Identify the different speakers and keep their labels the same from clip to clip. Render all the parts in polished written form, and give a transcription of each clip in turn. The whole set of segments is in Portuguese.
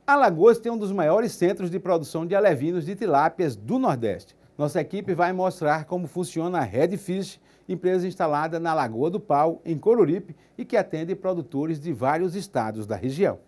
Speaker 1: Alagoas tem um dos maiores centros de produção de alevinos de tilápias do Nordeste. Nossa equipe vai mostrar como funciona a Red Fish, empresa instalada na Lagoa do Pau, em Coruripe, e que atende produtores de vários estados da região.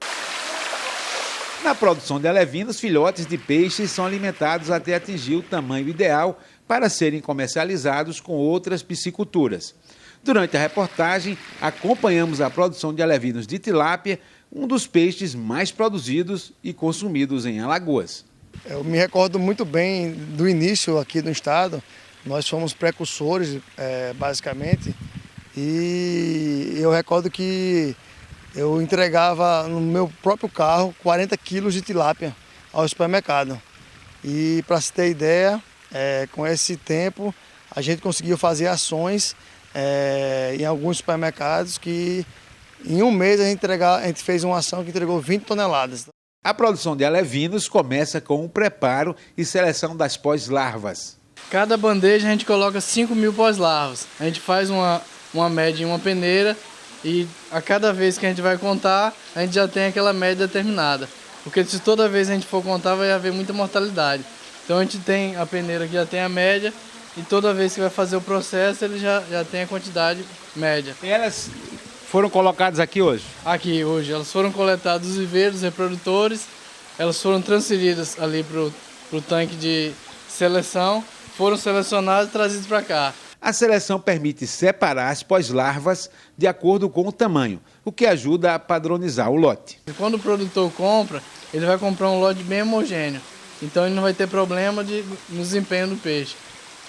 Speaker 1: Na produção de alevinos, filhotes de peixes são alimentados até atingir o tamanho ideal para serem comercializados com outras pisciculturas. Durante a reportagem, acompanhamos a produção de alevinos de tilápia, um dos peixes mais produzidos e consumidos em Alagoas.
Speaker 2: Eu me recordo muito bem do início aqui no estado. Nós fomos precursores, basicamente, e eu recordo que eu entregava no meu próprio carro 40 quilos de tilápia ao supermercado. E para se ter ideia, com esse tempo a gente conseguiu fazer ações em alguns supermercados que em um mês a gente fez uma ação que entregou 20 toneladas.
Speaker 1: A produção de alevinos começa com o preparo e seleção das pós-larvas.
Speaker 3: Cada bandeja a gente coloca 5.000 pós-larvas. A gente faz uma média em uma peneira e a cada vez que a gente vai contar, a gente já tem aquela média determinada. Porque se toda vez a gente for contar, vai haver muita mortalidade. Então a gente tem a peneira que já tem a média e toda vez que vai fazer o processo, ele já tem a quantidade média.
Speaker 1: E elas foram colocadas aqui hoje?
Speaker 3: Aqui hoje. Elas foram coletadas dos viveiros reprodutores, elas foram transferidas ali para o tanque de seleção, foram selecionadas e trazidas para cá.
Speaker 1: A seleção permite separar as pós-larvas de acordo com o tamanho, o que ajuda a padronizar o lote.
Speaker 3: Quando o produtor compra, ele vai comprar um lote bem homogêneo, então ele não vai ter problema no desempenho do peixe.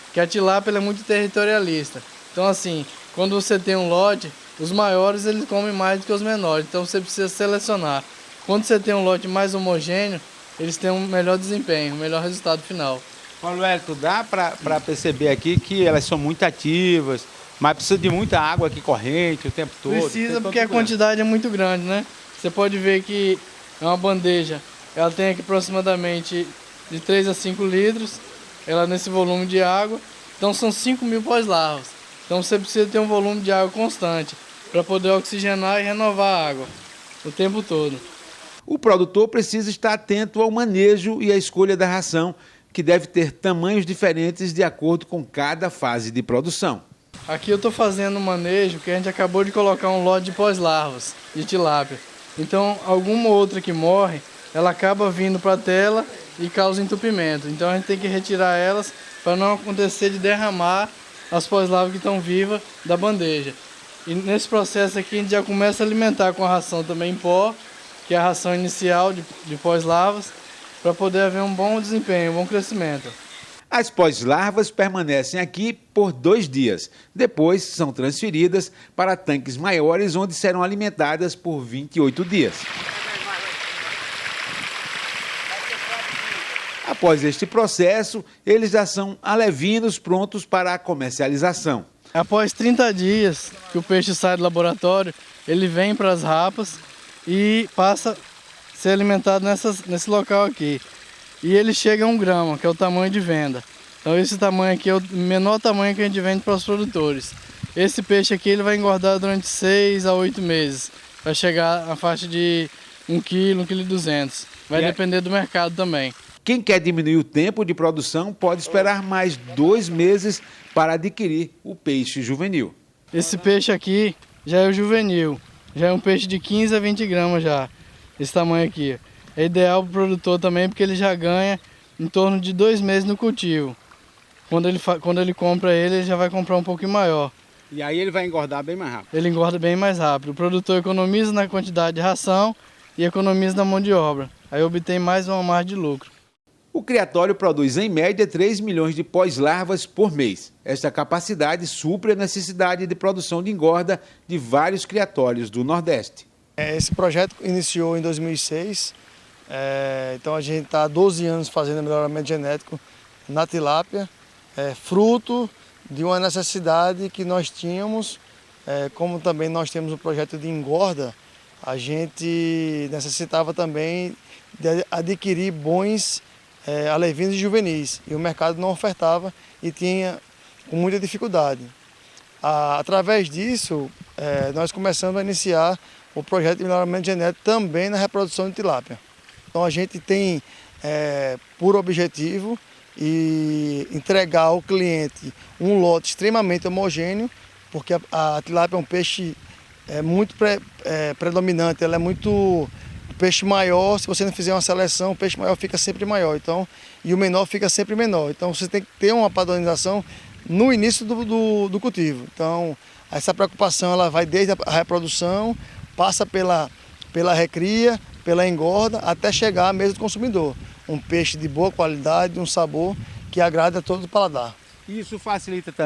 Speaker 3: Porque a tilápia é muito territorialista. Então assim, quando você tem um lote, os maiores eles comem mais do que os menores, então você precisa selecionar. Quando você tem um lote mais homogêneo, eles têm um melhor desempenho, um melhor resultado final.
Speaker 1: Paulo Hélito, dá para perceber aqui que elas são muito ativas, mas precisa de muita água aqui corrente o tempo todo?
Speaker 3: Precisa, porque a quantidade é muito grande, né? Você pode ver que é uma bandeja, ela tem aqui aproximadamente de 3 a 5 litros, ela nesse volume de água, então são 5.000 pós-larvas. Então você precisa ter um volume de água constante para poder oxigenar e renovar a água o tempo todo.
Speaker 1: O produtor precisa estar atento ao manejo e à escolha da ração, que deve ter tamanhos diferentes de acordo com cada fase de produção.
Speaker 3: Aqui eu estou fazendo um manejo que a gente acabou de colocar um lote de pós-larvas de tilápia. Então alguma outra que morre, ela acaba vindo para a tela e causa entupimento. Então a gente tem que retirar elas para não acontecer de derramar as pós-larvas que estão vivas da bandeja. E nesse processo aqui a gente já começa a alimentar com a ração também em pó, que é a ração inicial de pós-larvas, para poder haver um bom desempenho, um bom crescimento.
Speaker 1: As pós-larvas permanecem aqui por 2 dias. Depois são transferidas para tanques maiores, onde serão alimentadas por 28 dias. Após este processo, eles já são alevinos prontos para a comercialização.
Speaker 3: Após 30 dias que o peixe sai do laboratório, ele vem para as rapas e passa a ser alimentado nesse local aqui. E ele chega a 1 grama, que é o tamanho de venda. Então esse tamanho aqui é o menor tamanho que a gente vende para os produtores. Esse peixe aqui ele vai engordar durante 6 a 8 meses. Vai chegar à faixa de 1 kg, 1,2 kg. Vai depender do mercado também.
Speaker 1: Quem quer diminuir o tempo de produção pode esperar mais 2 meses para adquirir o peixe juvenil.
Speaker 3: Esse peixe aqui já é o juvenil. Já é um peixe de 15 a 20 gramas já. Esse tamanho aqui. É ideal para o produtor também porque ele já ganha em torno de 2 meses no cultivo. Quando ele compra ele já vai comprar um pouquinho maior.
Speaker 1: E aí ele vai engordar bem mais rápido?
Speaker 3: Ele engorda bem mais rápido. O produtor economiza na quantidade de ração e economiza na mão de obra. Aí obtém mais uma margem de lucro.
Speaker 1: O criatório produz em média 3 milhões de pós-larvas por mês. Esta capacidade supre a necessidade de produção de engorda de vários criatórios do Nordeste.
Speaker 2: Esse projeto iniciou em 2006, então a gente está há 12 anos fazendo melhoramento genético na tilápia, fruto de uma necessidade que nós tínhamos, como também nós temos um projeto de engorda, a gente necessitava também de adquirir bons alevinos e juvenis, e o mercado não ofertava e tinha com muita dificuldade. Através disso, nós começamos a iniciar o projeto de melhoramento genético também na reprodução de tilápia. Então a gente tem por objetivo e entregar ao cliente um lote extremamente homogêneo, porque a tilápia é um peixe muito predominante, ela é muito peixe maior. Se você não fizer uma seleção, o peixe maior fica sempre maior, então, e o menor fica sempre menor. Então você tem que ter uma padronização no início do cultivo. Então essa preocupação ela vai desde a reprodução, passa pela recria, pela engorda, até chegar à mesa do consumidor. Um peixe de boa qualidade, um sabor que agrada a todo o paladar.
Speaker 1: Isso facilita também